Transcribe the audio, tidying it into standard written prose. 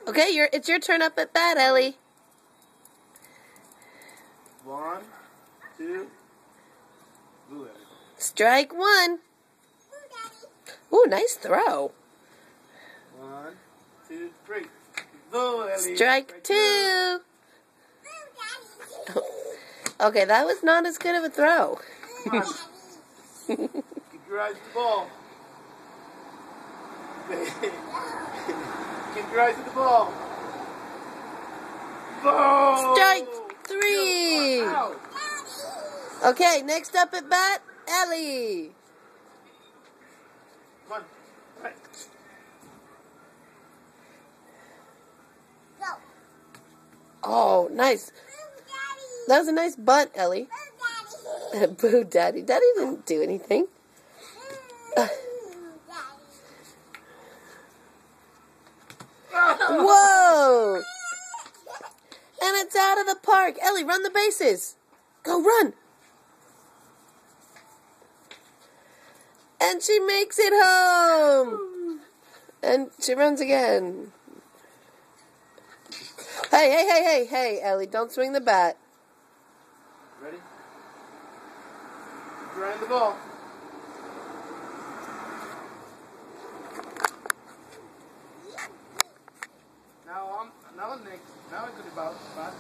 Okay, it's your turn up at bat, Ellie. 1, 2. Blue, Ellie. Strike one. Ooh, nice throw. 1, 2, 3. Blue, Ellie. Strike two. Okay, that was not as good of a throw. Come on. Keep your eyes at the ball. Keep your eyes at the ball. Boom! Strike three. Out. Okay, next up at bat, Ellie. Come on. Right. Oh, nice. That was a nice bunt, Ellie. Boo, Daddy. Daddy didn't do anything. Whoa! And it's out of the park. Ellie, run the bases. Go, run. And she makes it home. And she runs again. Hey, Ellie, don't swing the bat. Ready? Keep your eye on the ball. Now I'm next. Now I could about spot.